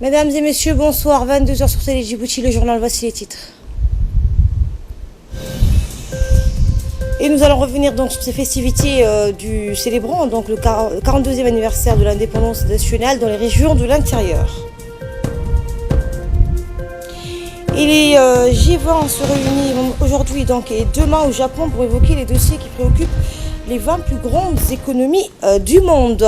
Mesdames et messieurs, bonsoir. 22 heures sur Télé Djibouti, le journal, voici les titres. Et nous allons revenir donc sur ces festivités du célébrant donc le 42e anniversaire de l'indépendance nationale dans les régions de l'intérieur. Et les G20 se réunissent aujourd'hui donc et demain au Japon pour évoquer les dossiers qui préoccupent les 20 plus grandes économies du monde.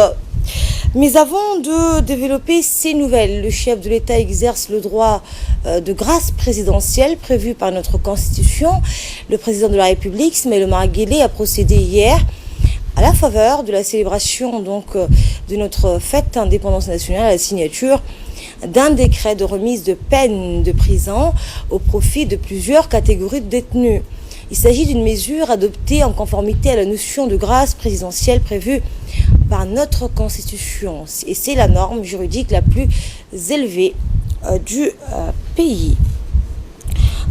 Mais avant de développer ces nouvelles, le chef de l'État exerce le droit de grâce présidentielle prévu par notre Constitution. Le président de la République, Ismaël Omar Guelleh, a procédé hier à la faveur de la célébration de notre fête d'indépendance nationale à la signature d'un décret de remise de peine de prison au profit de plusieurs catégories de détenus. Il s'agit d'une mesure adoptée en conformité à la notion de grâce présidentielle prévue par notre Constitution. Et c'est la norme juridique la plus élevée du pays.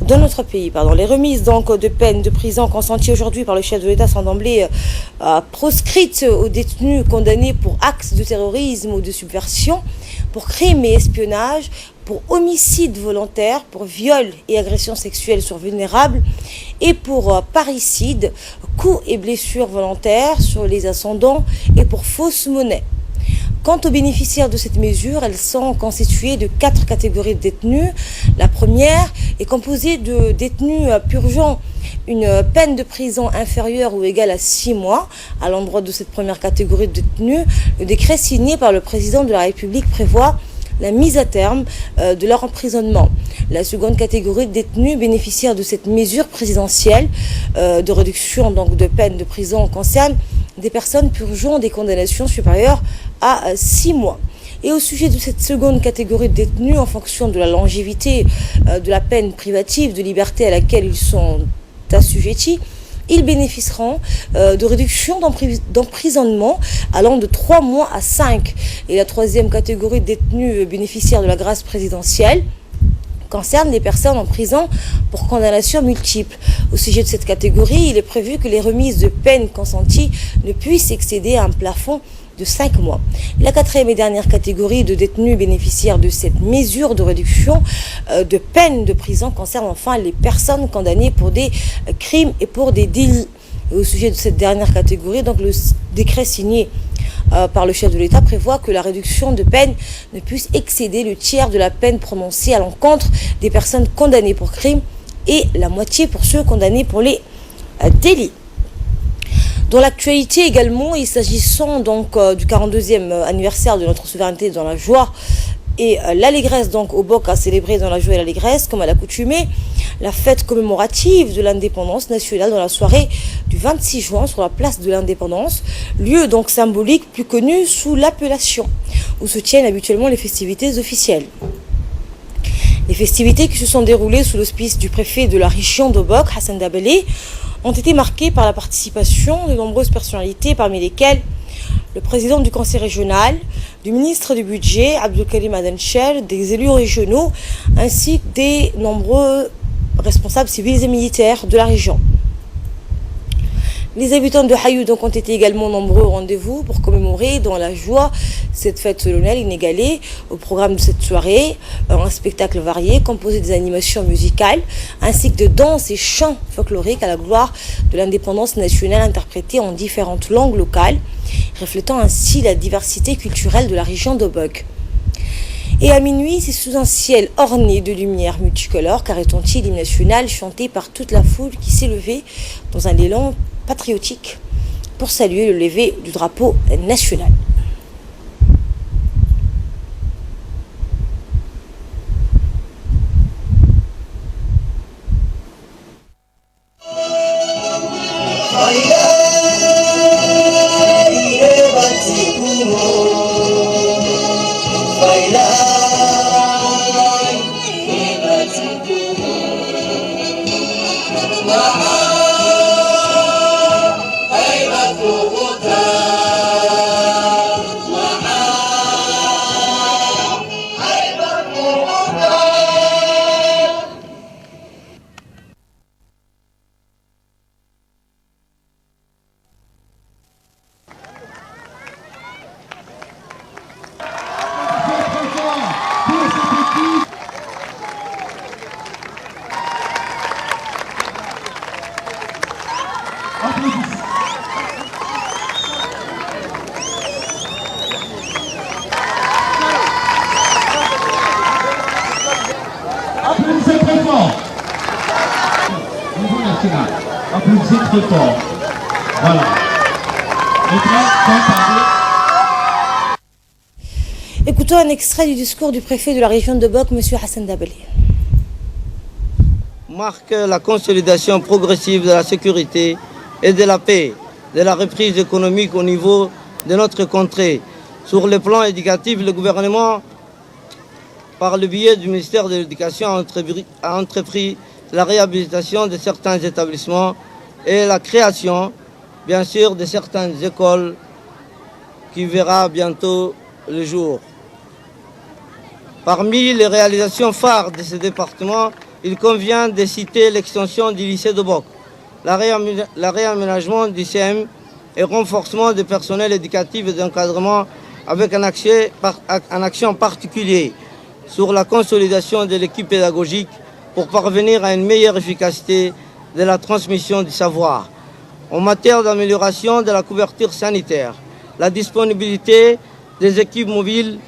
Dans notre pays, les remises de peine de prison consenties aujourd'hui par le chef de l'État sont d'emblée proscrites aux détenus condamnés pour actes de terrorisme ou de subversion, pour crimes et espionnage, pour homicide volontaire, pour viol et agression sexuelle sur vulnérables et pour parricide, coups et blessures volontaires sur les ascendants et pour fausse monnaie. Quant aux bénéficiaires de cette mesure, elles sont constituées de 4 catégories de détenus. La première est composée de détenus purgeant une peine de prison inférieure ou égale à 6 mois. À l'endroit de cette première catégorie de détenus, le décret signé par le président de la République prévoit la mise à terme de leur emprisonnement. La seconde catégorie de détenus bénéficiaires de cette mesure présidentielle de réduction de peine de prison concerne des personnes purgeant des condamnations supérieures à 6 mois. Et au sujet de cette seconde catégorie de détenus, en fonction de la longévité de la peine privative de liberté à laquelle ils sont assujettis, ils bénéficieront de réductions d'emprisonnement allant de 3 mois à 5. Et la troisième catégorie de détenus bénéficiaires de la grâce présidentielle concerne les personnes en prison pour condamnation multiple. Au sujet de cette catégorie, il est prévu que les remises de peine consenties ne puissent excéder un plafond de 5 mois. La quatrième et dernière catégorie de détenus bénéficiaires de cette mesure de réduction de peine de prison concerne enfin les personnes condamnées pour des crimes et pour des délits. Et au sujet de cette dernière catégorie, le décret signé par le chef de l'État prévoit que la réduction de peine ne puisse excéder le tiers de la peine prononcée à l'encontre des personnes condamnées pour crimes et la moitié pour ceux condamnés pour les délits. Dans l'actualité également, il s'agissant du 42e anniversaire de notre souveraineté dans la joie et l'allégresse au BOC a célébré dans la joie et l'allégresse, comme à l'accoutumée, la fête commémorative de l'indépendance nationale dans la soirée du 26 juin sur la place de l'indépendance, lieu symbolique plus connu sous l'appellation où se tiennent habituellement les festivités officielles. Les festivités qui se sont déroulées sous l'auspice du préfet de la région d'Obok, Hassan Dabelé, ont été marquées par la participation de nombreuses personnalités, parmi lesquelles le président du conseil régional, du ministre du budget, Abdelkarim Adenchel, des élus régionaux, ainsi que des nombreux responsables civils et militaires de la région. Les habitants de Hayoud ont été également nombreux au rendez-vous pour commémorer dans la joie cette fête solennelle inégalée. Au programme de cette soirée, un spectacle varié composé des animations musicales ainsi que de danses et chants folkloriques à la gloire de l'indépendance nationale interprétés en différentes langues locales, reflétant ainsi la diversité culturelle de la région d'Obok. Et à minuit, c'est sous un ciel orné de lumière multicolores qu'a retenti l'hymne national chanté par toute la foule qui s'est levée dans un élan patriotique pour saluer le lever du drapeau national. très fort. Voilà. Écoutons un extrait du discours du préfet de la région de Bock, M. Hassan Dabali. Marque la consolidation progressive de la sécurité et de la paix, de la reprise économique au niveau de notre contrée. Sur le plan éducatif, le gouvernement, par le biais du ministère de l'Éducation, a entrepris la réhabilitation de certains établissements et la création, bien sûr, de certaines écoles qui verra bientôt le jour. Parmi les réalisations phares de ce département, il convient de citer l'extension du lycée de Bock, la réaménagement du CM et renforcement du personnel éducatif et d'encadrement avec un action particulier sur la consolidation de l'équipe pédagogique pour parvenir à une meilleure efficacité de la transmission du savoir. En matière d'amélioration de la couverture sanitaire, la disponibilité des équipes mobiles,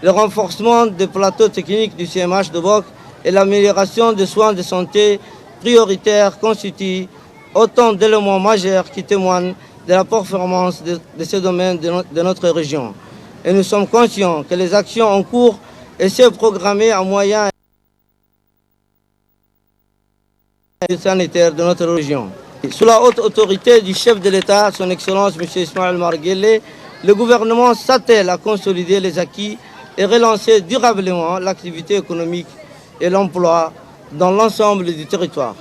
le renforcement des plateaux techniques du CMH de Bock et l'amélioration des soins de santé prioritaires constituent autant d'éléments majeurs qui témoignent de la performance de ce domaine de notre région. Et nous sommes conscients que les actions en cours et celles programmées à moyen et sanitaire de notre région. Sous la haute autorité du chef de l'État, son Excellence M. Ismaël Omar Guelleh, le gouvernement s'attelle à consolider les acquis et relancer durablement l'activité économique et l'emploi dans l'ensemble du territoire.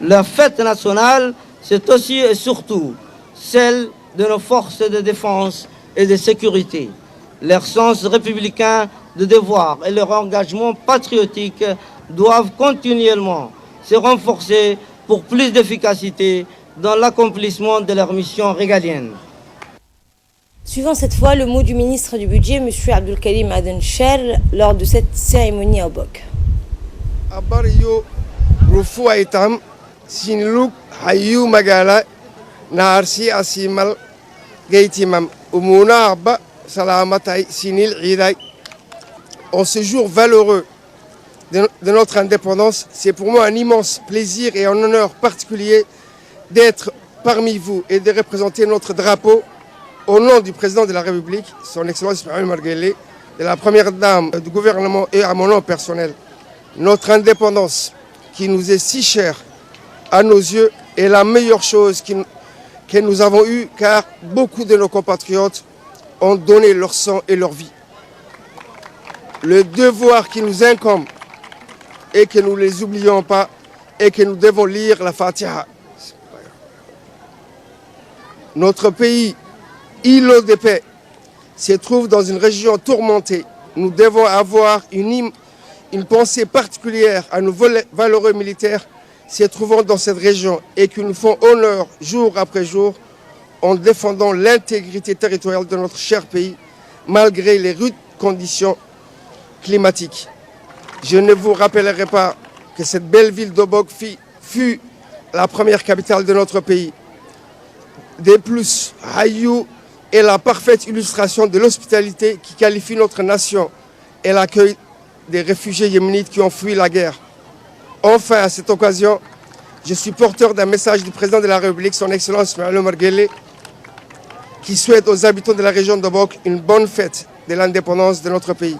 La fête nationale, c'est aussi et surtout celle de nos forces de défense et de sécurité. Leur sens républicain de devoir et leur engagement patriotique doivent continuellement se renforcer pour plus d'efficacité dans l'accomplissement de leur mission régalienne. Suivant cette fois le mot du ministre du Budget, M. Abdulkarim Adencher, lors de cette cérémonie à Bock. Abariyo rufu aitam sinluk hayu magala narsi asimal gaitimam umuna abba salamatai sinil iday. En ce jour valeureux de notre indépendance, c'est pour moi un immense plaisir et un honneur particulier d'être parmi vous et de représenter notre drapeau au nom du président de la République, son Excellence Ismaël Omar Guelleh, de la première dame du gouvernement et à mon nom personnel. Notre indépendance, qui nous est si chère à nos yeux, est la meilleure chose que nous avons eue, car beaucoup de nos compatriotes ont donné leur sang et leur vie. Le devoir qui nous incombe, et que nous ne les oublions pas, et que nous devons lire la Fatiha. Notre pays, îlot de paix, se trouve dans une région tourmentée. Nous devons avoir une pensée particulière à nos valeureux militaires se trouvant dans cette région et qui nous font honneur jour après jour en défendant l'intégrité territoriale de notre cher pays malgré les rudes conditions climatiques. Je ne vous rappellerai pas que cette belle ville de Bock fut la première capitale de notre pays. De plus, Hayou est la parfaite illustration de l'hospitalité qui qualifie notre nation et l'accueil des réfugiés yéménites qui ont fui la guerre. Enfin, à cette occasion, je suis porteur d'un message du président de la République, son Excellence Ismaël Omar Guelleh, qui souhaite aux habitants de la région de Bock une bonne fête de l'indépendance de notre pays.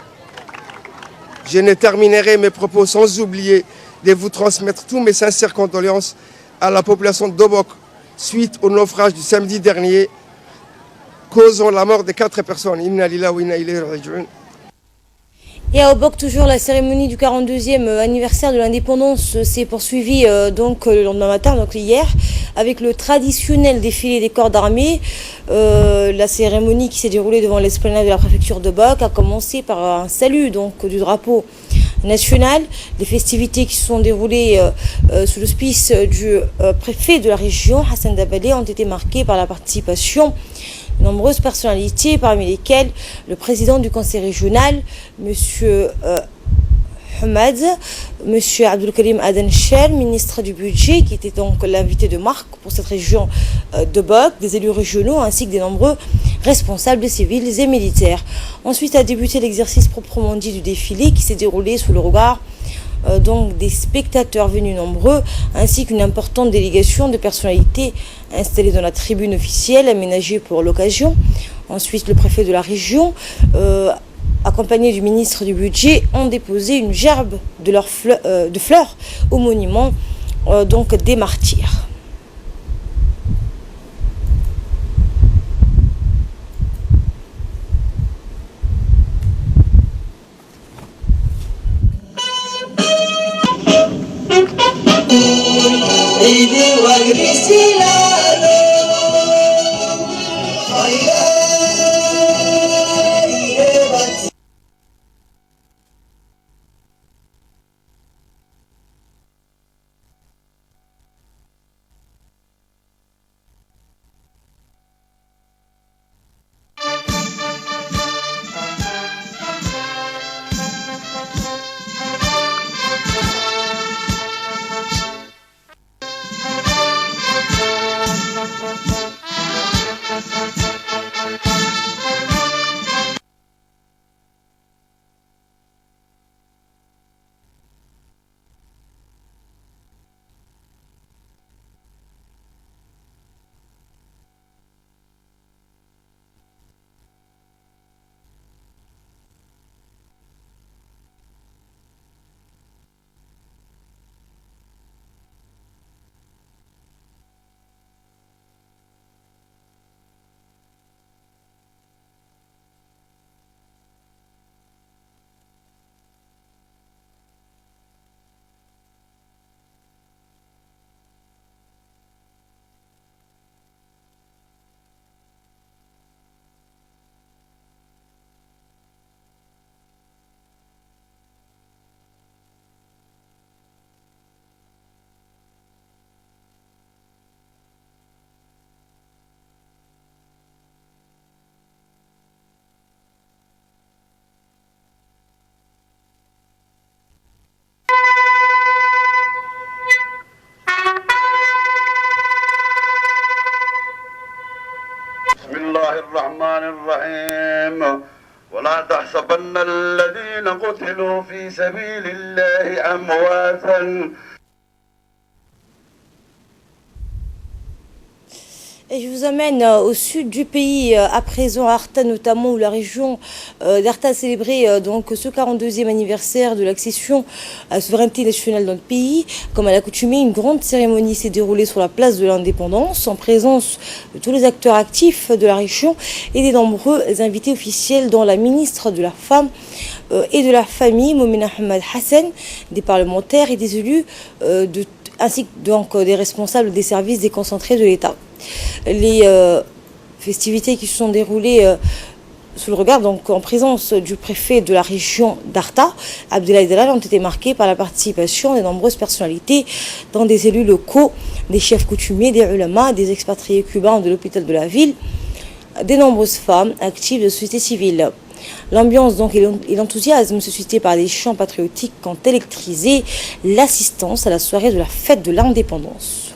Je ne terminerai mes propos sans oublier de vous transmettre tous mes sincères condoléances à la population de Bock suite au naufrage du samedi dernier, causant la mort de 4 personnes. Inna lillahi wa inna ilayhi raji'un. Et à Bock, toujours la cérémonie du 42e anniversaire de l'indépendance s'est poursuivie donc le lendemain matin, donc hier, avec le traditionnel défilé des corps d'armée. La cérémonie qui s'est déroulée devant l'esplanade de la préfecture de Bock a commencé par un salut donc du drapeau national. Les festivités qui se sont déroulées sous l'auspice du préfet de la région, Hassan Dabali, ont été marquées par la participation de nombreuses personnalités, parmi lesquelles le président du conseil régional, M. Hamad, M. Abdulkarim Adencher, ministre du budget, qui était donc l'invité de marque pour cette région de Bock, des élus régionaux ainsi que des nombreux responsables civils et militaires. Ensuite a débuté l'exercice proprement dit du défilé qui s'est déroulé sous le regard donc des spectateurs venus nombreux, ainsi qu'une importante délégation de personnalités installées dans la tribune officielle aménagée pour l'occasion. Ensuite, le préfet de la région, accompagné du ministre du Budget, ont déposé une gerbe de fleurs au monument donc des martyrs. الرحمن الرحيم ولا تحسبن الذين قتلوا في سبيل الله أمواتا. Et je vous amène au sud du pays, à présent à Arta notamment, où la région d'Arta a célébré donc ce 42e anniversaire de l'accession à la souveraineté nationale dans le pays. Comme à l'accoutumée, une grande cérémonie s'est déroulée sur la place de l'Indépendance en présence de tous les acteurs actifs de la région et des nombreux invités officiels, dont la ministre de la Femme et de la Famille, Moumina Ahmed Hassan, des parlementaires et des élus, ainsi que donc des responsables des services déconcentrés de l'État. Les festivités qui se sont déroulées sous le regard, donc en présence du préfet de la région d'Arta, Abdoulaye Delal, ont été marquées par la participation des nombreuses personnalités, dont des élus locaux, des chefs coutumiers, des ulama, des expatriés cubains de l'hôpital de la ville, des nombreuses femmes actives de la société civile. L'ambiance donc et l'enthousiasme suscités par des chants patriotiques ont électrisé l'assistance à la soirée de la fête de l'indépendance.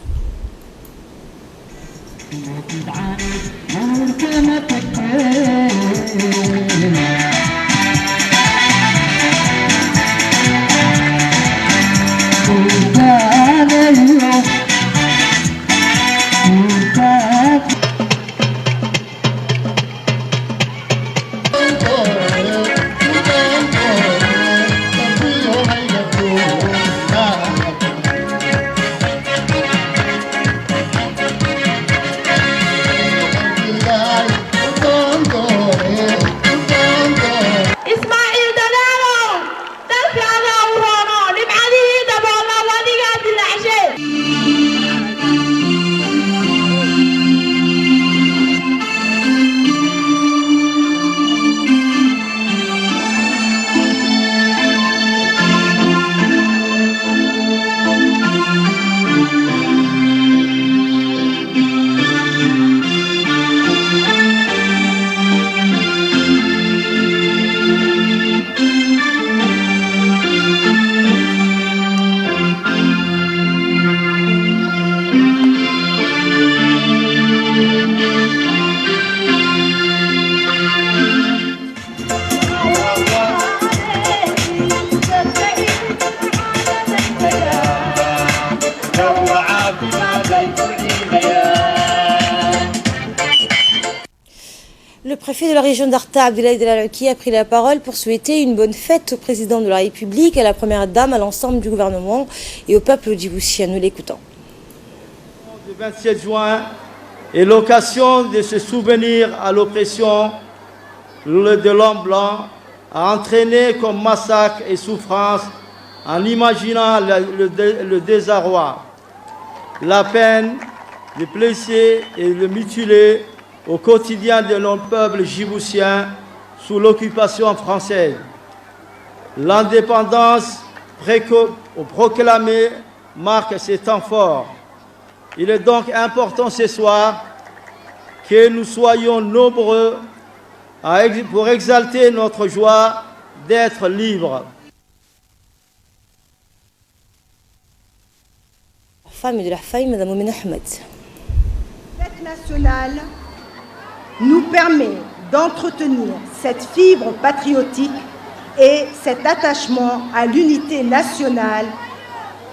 préfet de la région d'Arta, Abdoulaye Delalaki, a pris la parole pour souhaiter une bonne fête au président de la République, à la première dame, à l'ensemble du gouvernement et au peuple djiboutien. Nous l'écoutons. Le 27 juin est l'occasion de se souvenir à l'oppression de l'homme blanc, à entraîner comme massacre et souffrance en imaginant le désarroi, la peine, les blessés et les mutilés au quotidien de notre peuple djiboutien sous l'occupation française. L'indépendance proclamée marque ces temps forts. Il est donc important ce soir que nous soyons nombreux pour exalter notre joie d'être libres. Femme de la famille, Madame Oumine Ahmed. La fête nationale nous permet d'entretenir cette fibre patriotique et cet attachement à l'unité nationale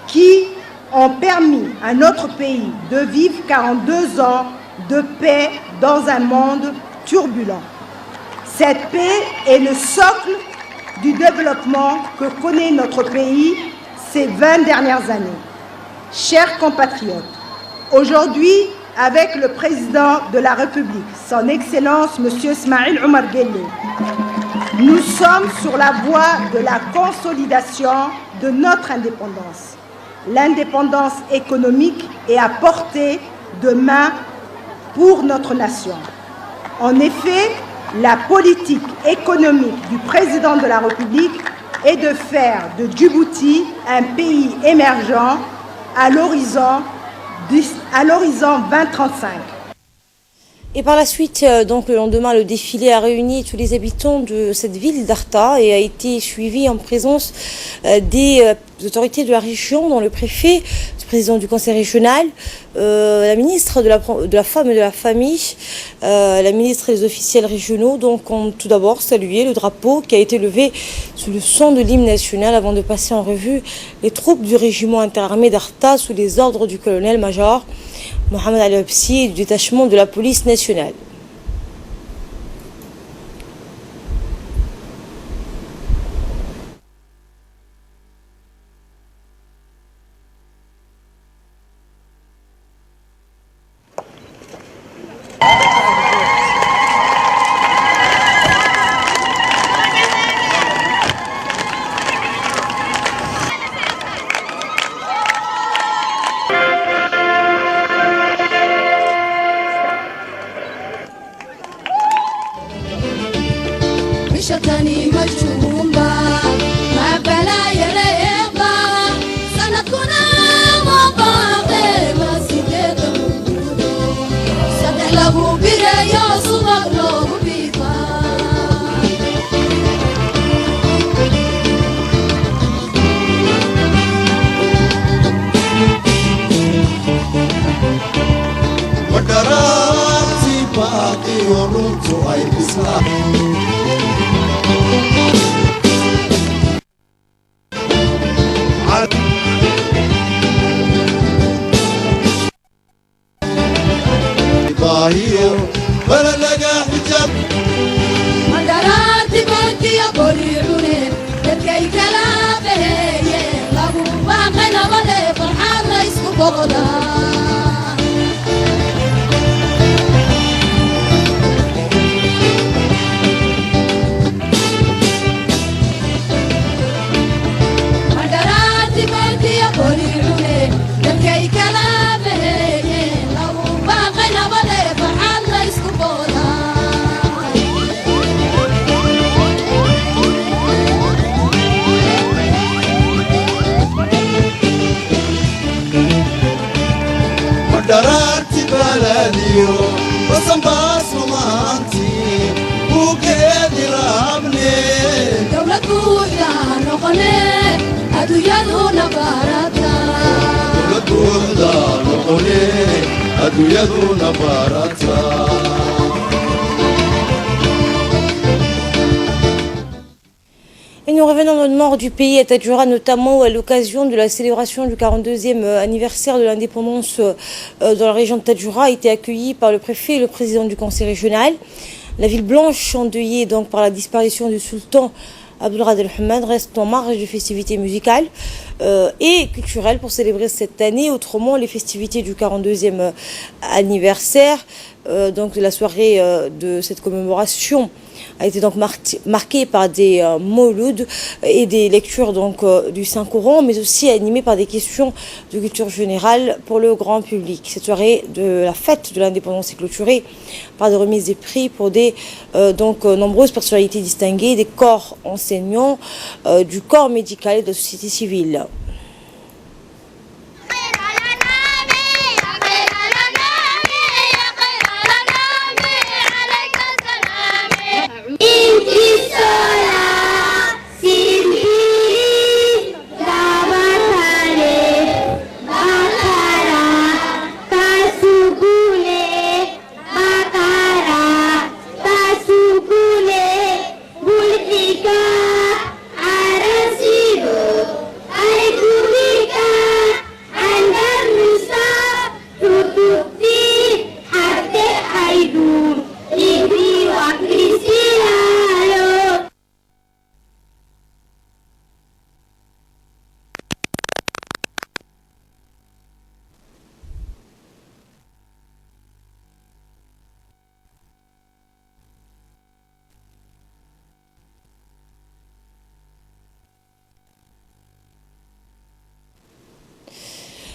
qui ont permis à notre pays de vivre 42 ans de paix dans un monde turbulent. Cette paix est le socle du développement que connaît notre pays ces 20 dernières années. Chers compatriotes, aujourd'hui, avec le président de la République, son Excellence M. Ismaïl Omar Guelleh, nous sommes sur la voie de la consolidation de notre indépendance. L'indépendance économique est à portée de main pour notre nation. En effet, la politique économique du président de la République est de faire de Djibouti un pays émergent à l'horizon 2035. Et par la suite, donc le lendemain, le défilé a réuni tous les habitants de cette ville d'Arta et a été suivi en présence des autorités de la région, dont le préfet, le président du conseil régional, la ministre de la femme et de la famille, la ministre et les officiels régionaux, donc ont tout d'abord salué le drapeau qui a été levé sous le son de l'hymne national avant de passer en revue les troupes du régiment interarmé d'Arta sous les ordres du colonel-major Mohamed Ali Absi et du détachement de la police nationale. Et nous revenons dans le nord du pays, à Tadjoura, notamment à l'occasion de la célébration du 42e anniversaire de l'indépendance dans la région de Tadjoura, a été accueilli par le préfet et le président du conseil régional. La ville blanche, endeuillée donc par la disparition du sultan Abdelkader Hamad, reste en marge de festivités musicales et culturelles pour célébrer cette année. Autrement, les festivités du 42e anniversaire, donc de la soirée de cette commémoration, a été donc marquée par des moulouds et des lectures donc du Saint-Coran, mais aussi animée par des questions de culture générale pour le grand public. Cette soirée de la fête de l'indépendance est clôturée par des remises des prix pour des nombreuses personnalités distinguées, des corps enseignants, du corps médical et de la société civile.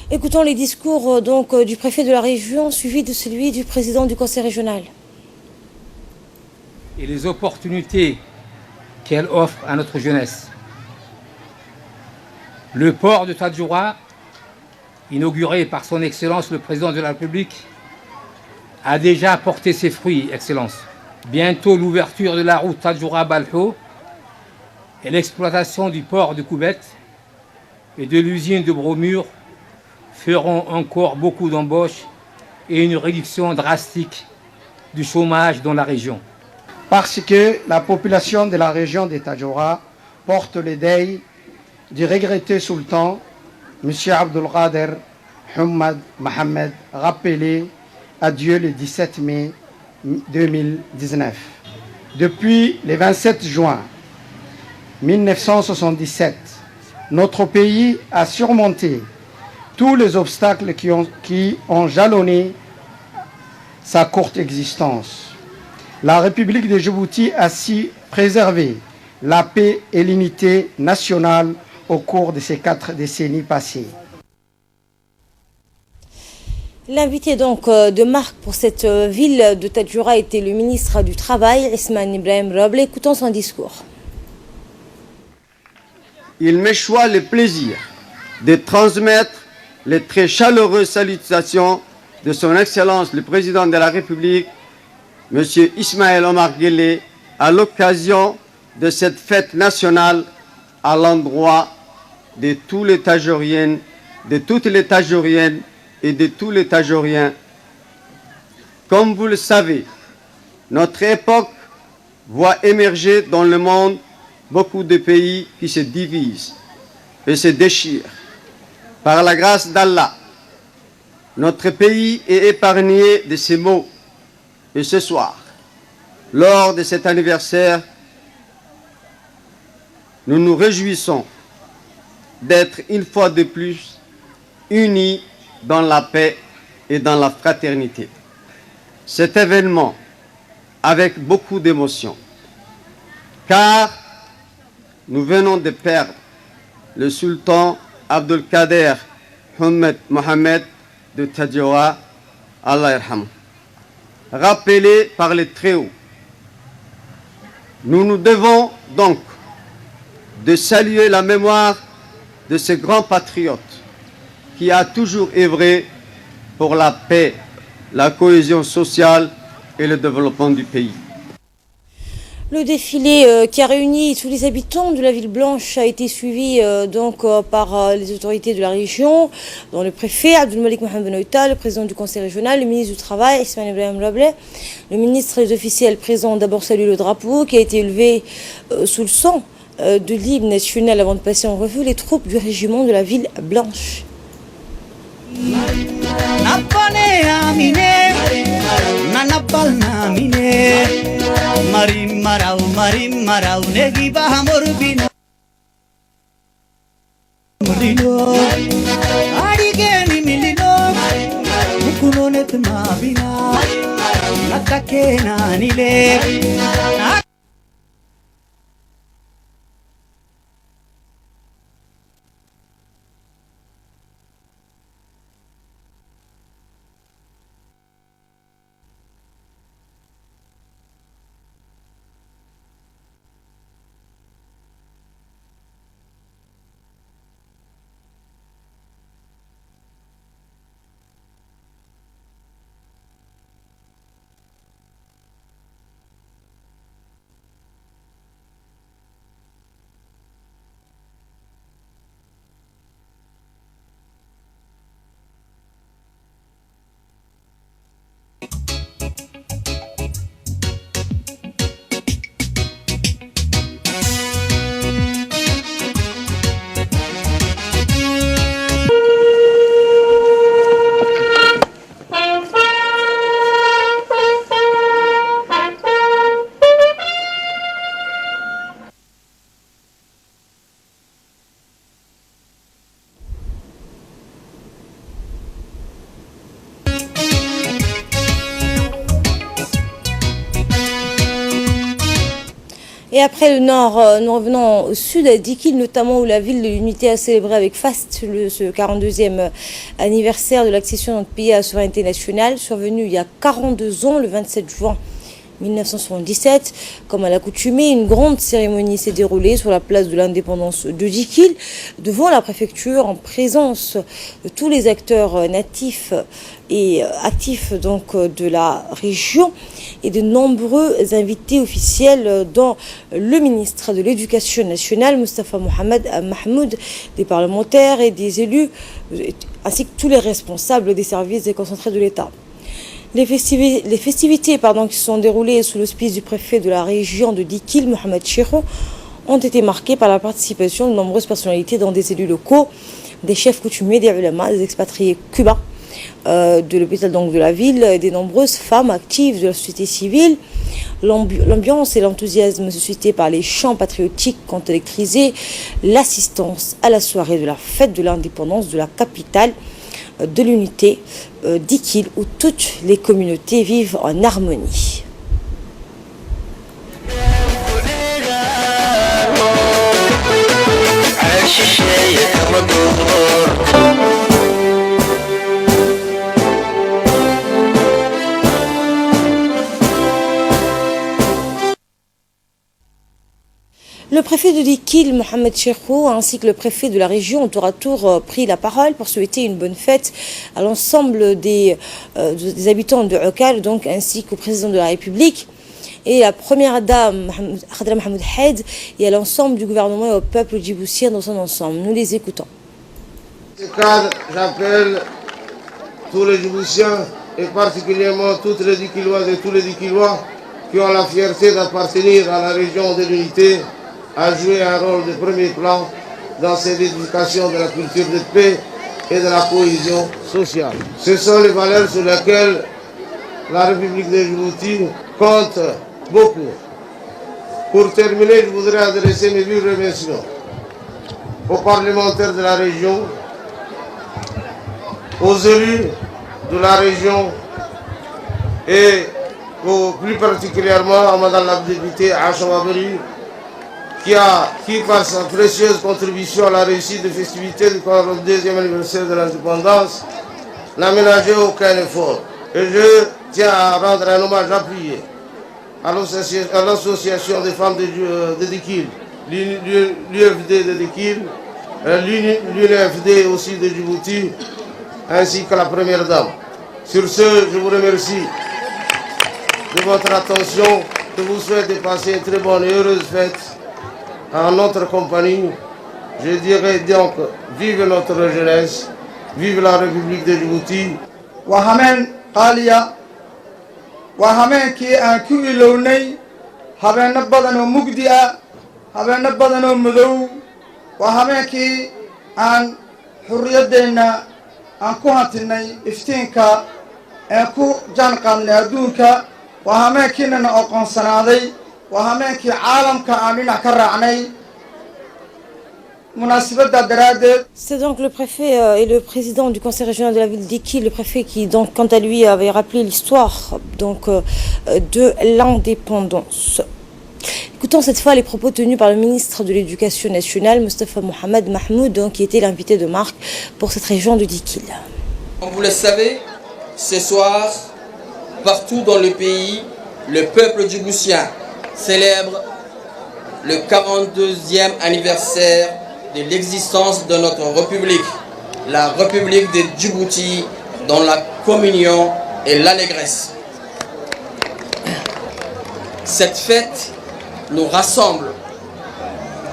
Écoutons les discours du préfet de la région, suivi de celui du président du conseil régional. Et les opportunités qu'elle offre à notre jeunesse. Le port de Tadjoura, inauguré par son Excellence le Président de la République, a déjà porté ses fruits, Excellence. Bientôt l'ouverture de la route Tadjoura-Balho et l'exploitation du port de Koubet et de l'usine de bromure feront encore beaucoup d'embauches et une réduction drastique du chômage dans la région. Parce que la population de la région de Tadjoura porte le deuil du regretté sultan, M. Abdelkader Hamad Mohamed, rappelé à Dieu le 17 mai 2019. Depuis le 27 juin 1977, notre pays a surmonté tous les obstacles qui ont jalonné sa courte existence. La République de Djibouti a si préservé la paix et l'unité nationale au cours de ces 4 décennies passées. L'invité donc de marque pour cette ville de Tadjoura était le ministre du Travail, Ismaël Ibrahim Roble. Écoutons son discours. Il m'échoit le plaisir de transmettre les très chaleureuses salutations de son Excellence le Président de la République, M. Ismaël Omar Guelleh, à l'occasion de cette fête nationale à l'endroit de tous les Tadjouriennes, de toutes les Tadjouriennes et de tous les Tadjouriens. Comme vous le savez, notre époque voit émerger dans le monde beaucoup de pays qui se divisent et se déchirent. Par la grâce d'Allah, notre pays est épargné de ces maux. Et ce soir, lors de cet anniversaire, nous nous réjouissons d'être une fois de plus unis dans la paix et dans la fraternité. Cet événement, avec beaucoup d'émotion, car nous venons de perdre le sultan Abdelkader Hamad Mohamed de Tadjoura, Allah yarham. Rappelé par les Très-Hauts, nous nous devons donc de saluer la mémoire de ce grand patriote qui a toujours œuvré pour la paix, la cohésion sociale et le développement du pays. Le défilé qui a réuni tous les habitants de la ville blanche a été suivi par les autorités de la région, dont le préfet Abdelmalik Mohamed Ben Oïta, le président du conseil régional, le ministre du Travail Ismaël Ibrahim Roble, le ministre et les officiels présents. D'abord salué le drapeau qui a été élevé sous le son de l'hymne national avant de passer en revue les troupes du régiment de la ville blanche. nanabal namine marim marau negi bahamor bina mulino adigeni milino mukunonet mabina natakena nile. Et après le nord, nous revenons au sud à Dikil, notamment où la ville de l'Unité a célébré avec faste ce 42e anniversaire de l'accession de notre pays à la souveraineté nationale, survenu il y a 42 ans, le 27 juin 1977. Comme à l'accoutumée, une grande cérémonie s'est déroulée sur la place de l'indépendance de Dikil, devant la préfecture, en présence de tous les acteurs natifs et actifs donc de la région et de nombreux invités officiels, dont le ministre de l'Éducation nationale, Moustapha Mohamed Mahmoud, des parlementaires et des élus, ainsi que tous les responsables des services déconcentrés de l'État. Les festivités qui se sont déroulées sous l'auspice du préfet de la région de Dikil, Mohamed Chirou, ont été marquées par la participation de nombreuses personnalités, dont des élus locaux, des chefs coutumiers, des ulama, des expatriés cubains de l'hôpital de la ville, et des nombreuses femmes actives de la société civile. L'ambiance et l'enthousiasme suscités par les chants patriotiques ont électrisé l'assistance à la soirée de la fête de l'indépendance de la capitale de l'unité Dikil, où toutes les communautés vivent en harmonie. Le préfet de Dikil, Mohamed Chirou, ainsi que le préfet de la région ont tour à tour pris la parole pour souhaiter une bonne fête à l'ensemble des habitants de Okal, donc ainsi qu'au président de la République et à la première dame, Khadra Mahmoud Haid, et à l'ensemble du gouvernement et au peuple djiboutien dans son ensemble. Nous les écoutons. Dans ce cadre, j'appelle tous les Djiboutiens et particulièrement toutes les Dikiloises et tous les Dikilois qui ont la fierté d'appartenir à la région de l'unité à jouer un rôle de premier plan dans cette éducation de la culture de paix et de la cohésion sociale. Ce sont les valeurs sur lesquelles la République de Djibouti compte beaucoup. Pour terminer, je voudrais adresser mes vifs remerciements aux parlementaires de la région, aux élus de la région et plus particulièrement à Madame la députée Acha Waberi, qui par sa précieuse contribution à la réussite des festivités du 42e anniversaire de l'indépendance, n'a ménagé aucun effort. Et je tiens à rendre un hommage appuyé à l'association des femmes de Dikil, l'UFD de Dikil, l'UNFD aussi de Djibouti, ainsi que la première dame. Sur ce, je vous remercie de votre attention. Je vous souhaite de passer une très bonne et heureuse fête en notre compagnie. Je dirais donc, vive notre jeunesse, vive la République de Djibouti. Wahamen Qalia, Wahamen qui un kuilounay, Habena Badano Mugdia, Habena Badano Mudou, Wahamen qui un Hurriadena, un Kuhatinay, Iftinka, ee ku jaan qaadnay adduunka waa hameenkiinana aqoonsanaaday waa hameenkii caalamka aan dhinac ka raacnay munaasabadda daraaddeed. C'est donc le préfet et le président du conseil régional de la ville d'Ikil, le préfet qui donc quant à lui avait rappelé l'histoire donc de l'indépendance. Écoutons cette fois les propos tenus par le ministre de l'Éducation nationale, Mostafa Mohamed Mahmoud, donc, qui était l'invité de marque pour cette région de Dikil. Comme vous le savez, ce soir, partout dans le pays, le peuple djiboutien célèbre le 42e anniversaire de l'existence de notre République, la République de Djibouti, dans la communion et l'allégresse. Cette fête nous rassemble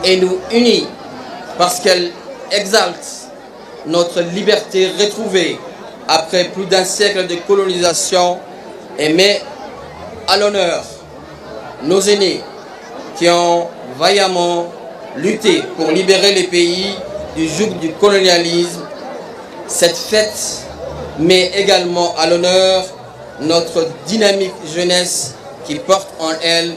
et nous unit parce qu'elle exalte notre liberté retrouvée après plus d'un siècle de colonisation et met à l'honneur nos aînés qui ont vaillamment lutté pour libérer les pays du joug du colonialisme. Cette fête met également à l'honneur notre dynamique jeunesse qui porte en elle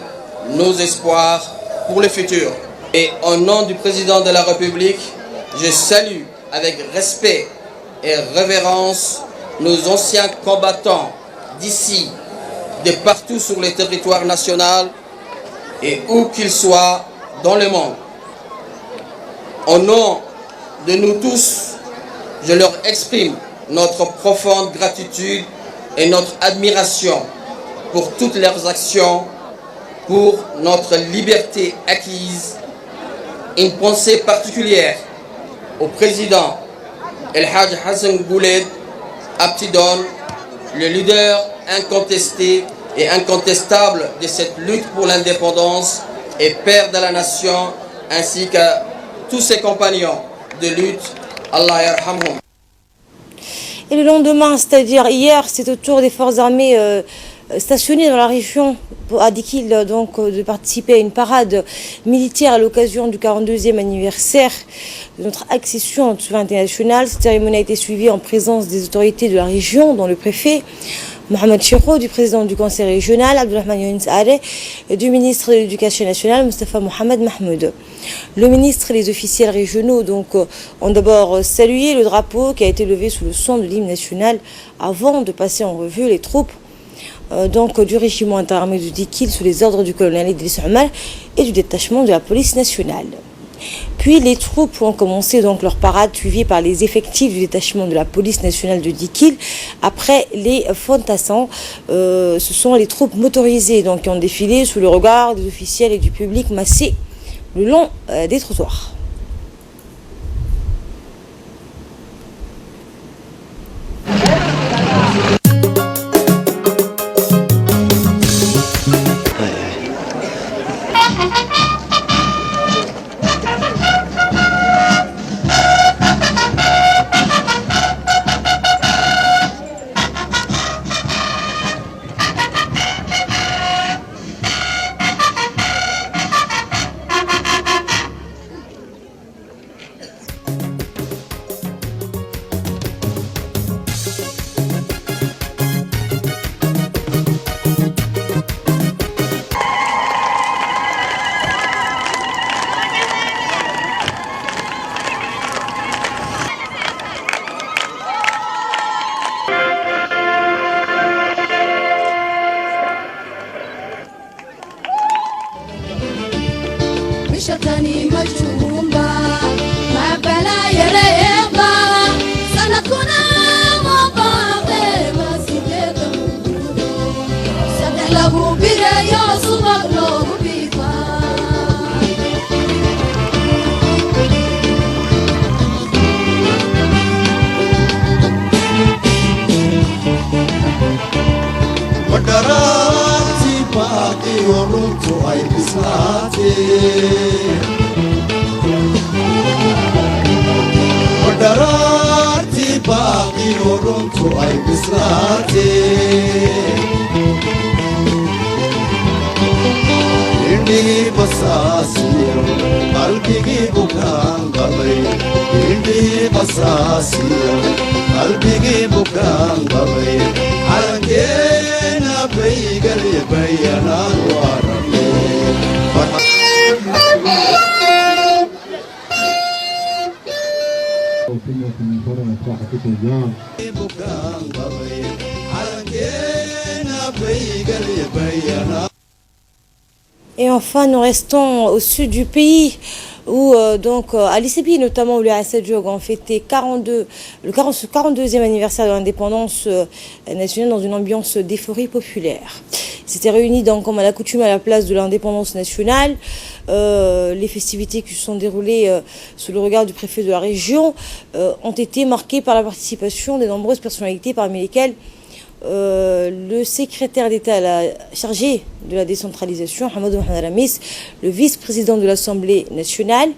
nos espoirs pour le futur. Et au nom du président de la République, je salue avec respect et révérence nos anciens combattants d'ici, de partout sur le territoire national et où qu'ils soient dans le monde. Au nom de nous tous, je leur exprime notre profonde gratitude et notre admiration pour toutes leurs actions, pour notre liberté acquise. Une pensée particulière au président El Hadj Hassan Bouled Abtidon, le leader incontesté et incontestable de cette lutte pour l'indépendance et père de la nation, ainsi qu'à tous ses compagnons de lutte. Allah yarhamhum. Et le lendemain, c'est-à-dire hier, c'est au tour des forces armées stationnées dans la région à Dikil donc de participer à une parade militaire à l'occasion du 42e anniversaire de notre accession à souveraineté nationale. Cette cérémonie a été suivie en présence des autorités de la région, dont le préfet Mohamed Chiro, du président du conseil régional Abdelrahman Younis Are et du ministre de l'Éducation nationale Mostafa Mohamed Mahmoud. Le ministre et les officiels régionaux donc ont d'abord salué le drapeau qui a été levé sous le son de l'hymne national avant de passer en revue les troupes donc du régiment interarmé de Dikil sous les ordres du colonel Idriss Omar et du détachement de la police nationale. Puis les troupes ont commencé donc leur parade suivie par les effectifs du détachement de la police nationale de Dikil. Après les fantassins, ce sont les troupes motorisées donc, qui ont défilé sous le regard des officiels et du public massé le long des trottoirs. قلبي بكان ضبي Et enfin, nous restons au sud du pays où donc à Lisébi notamment où les Assadjog ont fêté le 42e anniversaire de l'indépendance nationale dans une ambiance d'euphorie populaire. Ils s'étaient réunis donc comme à l'accoutumée à la place de l'indépendance nationale. Les festivités qui se sont déroulées sous le regard du préfet de la région ont été marquées par la participation de nombreuses personnalités parmi lesquelles le secrétaire d'État chargé de la décentralisation, Hamadou Mohamed Ramis, le vice-président de l'Assemblée nationale,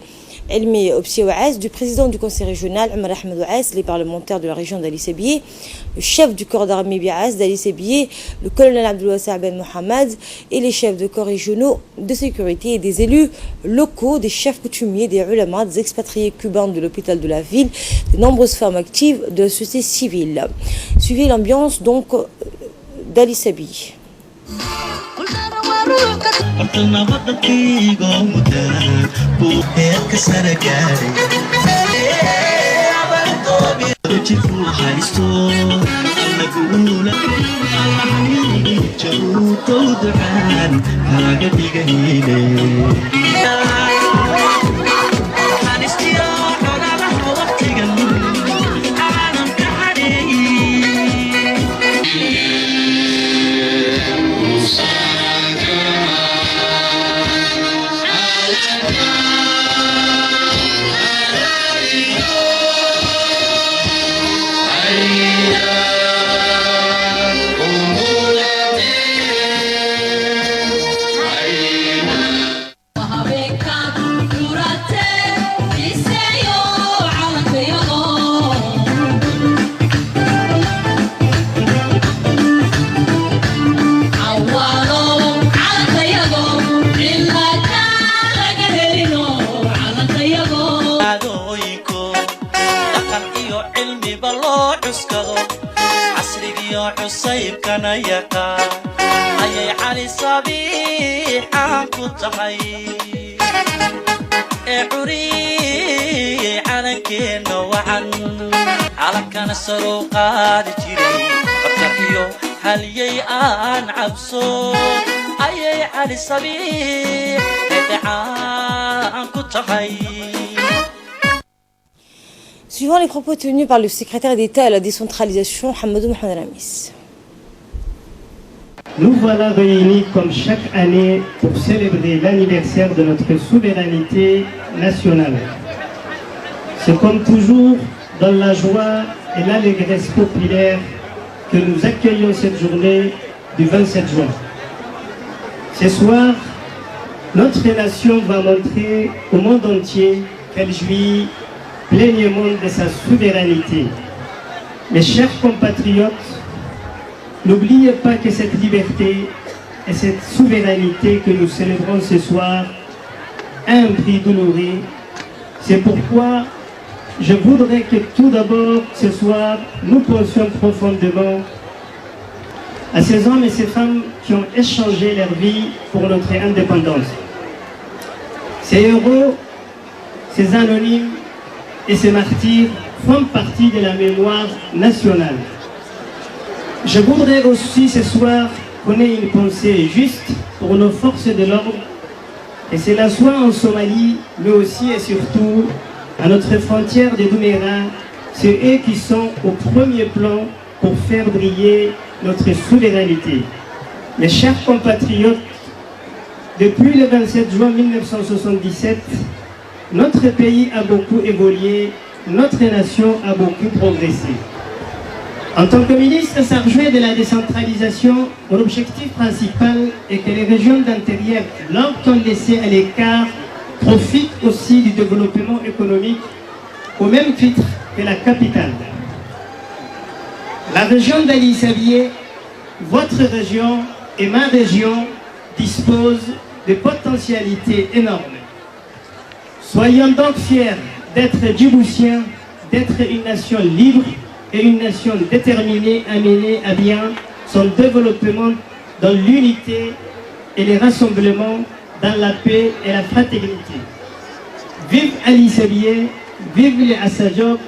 Elmi Obsi Ouaz, du président du conseil régional, Omar Ahmed Ouaz, les parlementaires de la région d'Ali Sébié, le chef du corps d'armée Biaz d'Ali Sébié, le colonel Abdoulassi Ben Mohamed et les chefs de corps régionaux de sécurité et des élus locaux, des chefs coutumiers, des ulama, des expatriés cubains de l'hôpital de la ville, de nombreuses femmes actives de la société civile. Suivez l'ambiance donc d'Ali Sébié. Suivant les propos tenus par le secrétaire d'État à la décentralisation, Hamadou Mohamed Ramis. Nous voilà réunis comme chaque année pour célébrer l'anniversaire de notre souveraineté nationale. C'est comme toujours dans la joie et l'allégresse populaire que nous accueillons cette journée du 27 juin. Ce soir, notre nation va montrer au monde entier qu'elle jouit pleinement de sa souveraineté. Mes chers compatriotes, n'oubliez pas que cette liberté et cette souveraineté que nous célébrons ce soir a un prix douloureux. C'est pourquoi je voudrais que tout d'abord ce soir nous pensions profondément à ces hommes et ces femmes qui ont échangé leur vie pour notre indépendance. Ces héros, ces anonymes et ces martyrs font partie de la mémoire nationale. Je voudrais aussi ce soir qu'on ait une pensée juste pour nos forces de l'ordre, et cela soit en Somalie, mais aussi et surtout à notre frontière de Douméra, c'est eux qui sont au premier plan pour faire briller notre souveraineté. Mes chers compatriotes, depuis le 27 juin 1977, notre pays a beaucoup évolué, notre nation a beaucoup progressé. En tant que ministre chargé de la décentralisation, mon objectif principal est que les régions d'intérieur, longtemps laissées à l'écart, profitent aussi du développement économique au même titre que la capitale. La région d'Ali Sébié, votre région et ma région disposent de potentialités énormes. Soyons donc fiers d'être djiboutiens, d'être une nation libre et une nation déterminée à mener à bien son développement dans l'unité et les rassemblements, dans la paix et la fraternité. Vive Ali Sébié, vive les Assadjog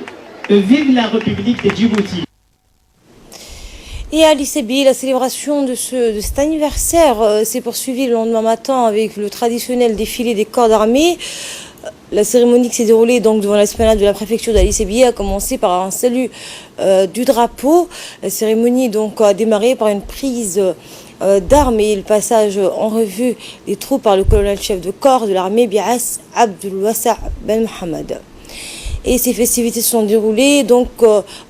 Vive la République de Djibouti. Et à l'ICB, la célébration de cet anniversaire s'est poursuivie le lendemain matin avec le traditionnel défilé des corps d'armée. La cérémonie qui s'est déroulée donc devant l'esplanade de la préfecture d'Ali-Sébié a commencé par un salut du drapeau. La cérémonie donc a démarré par une prise d'armes et le passage en revue des troupes par le colonel-chef de corps de l'armée Bias Abdul Wassa Ben Mohamed. Et ces festivités se sont déroulées donc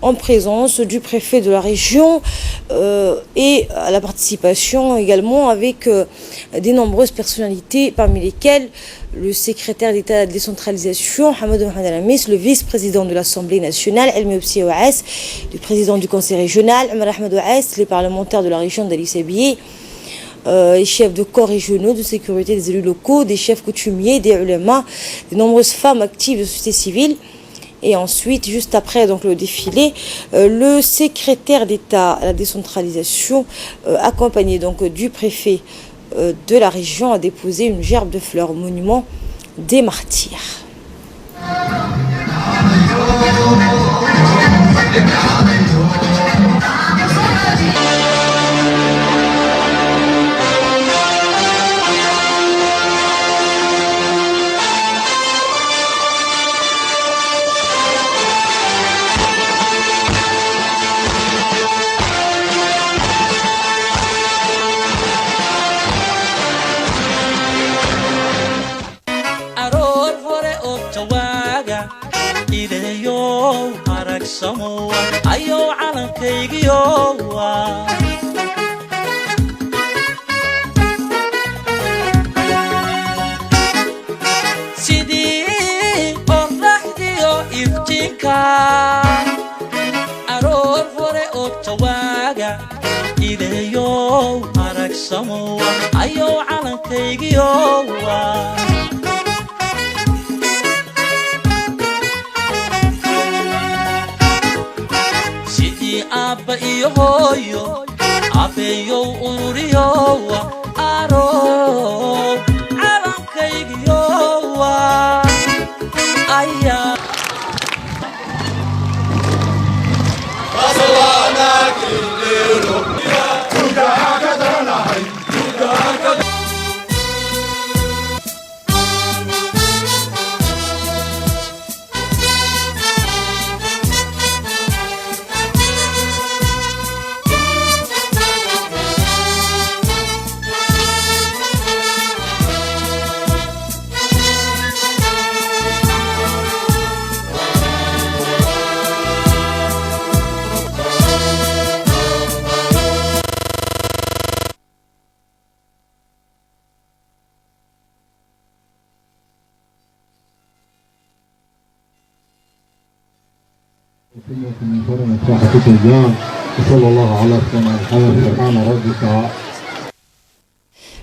en présence du préfet de la région et à la participation également avec des nombreuses personnalités, parmi lesquelles le secrétaire d'État de la décentralisation, Hamadou Mohamed Alamis, le vice-président de l'Assemblée nationale, El Meopsi Ouass, le président du conseil régional, Omar Ahmed Ouass, les parlementaires de la région d'Ali-Sébié, les chefs de corps régionaux de sécurité des élus locaux, des chefs coutumiers, des ulémas, de nombreuses femmes actives de société civile. Et ensuite, juste après donc, le défilé, le secrétaire d'État à la décentralisation, accompagné donc du préfet de la région, a déposé une gerbe de fleurs au monument des martyrs. ayo calankaygiyowa sidii qorraxdiyo iftiinka aroor hore ogtawaaga idayow aragsamowa ayo calankaygiyowa Abba iyo hooyo abeeyow ururiyowa aro calankaygiyowa ayaa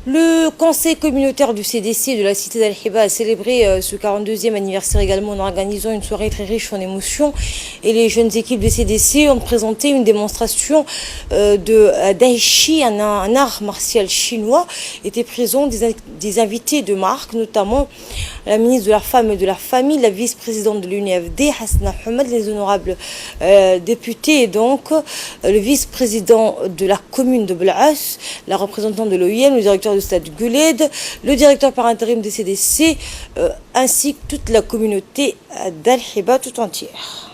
Le conseil communautaire du CDC de la cité d'Al-Hiba a célébré ce 42e anniversaire également en organisant une soirée très riche en émotions. Et les jeunes équipes du CDC ont présenté une démonstration de Daichi, un art martial chinois. Étaient présents des invités de marque, notamment la ministre de la Femme et de la Famille, la vice-présidente de l'UNFD, Hasna Ahmed, les honorables députés et donc le vice-président de la commune de Blaas, la représentante de l'OIM, le directeur du stade Guled, le directeur par intérim des CDC, ainsi que toute la communauté d'Al-Hiba tout entière.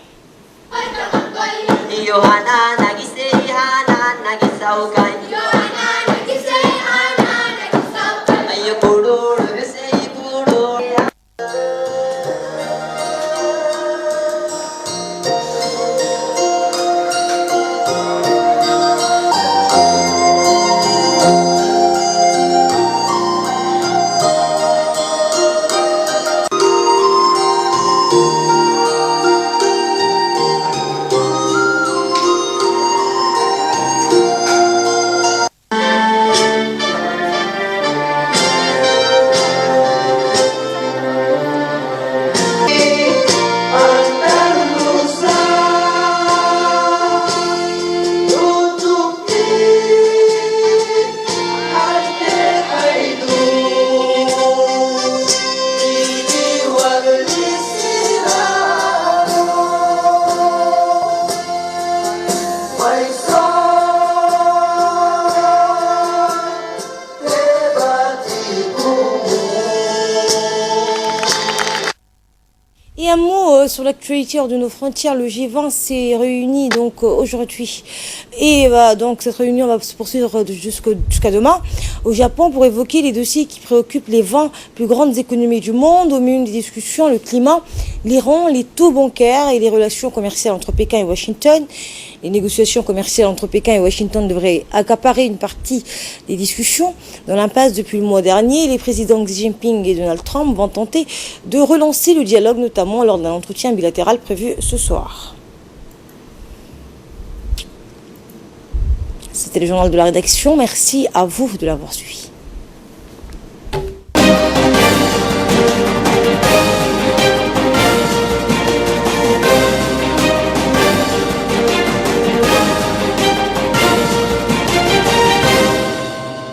Et un mot sur l'actualité hors de nos frontières. Le G20 s'est réuni donc aujourd'hui et donc cette réunion va se poursuivre jusqu'à demain au Japon pour évoquer les dossiers qui préoccupent les 20 plus grandes économies du monde. Au milieu des discussions, le climat, l'Iran, les taux bancaires et les relations commerciales entre Pékin et Washington. Les négociations commerciales entre Pékin et Washington devraient accaparer une partie des discussions. Dans l'impasse depuis le mois dernier, les présidents Xi Jinping et Donald Trump vont tenter de relancer le dialogue, notamment lors d'un entretien bilatéral prévu ce soir. C'était le journal de la rédaction. Merci à vous de l'avoir suivi.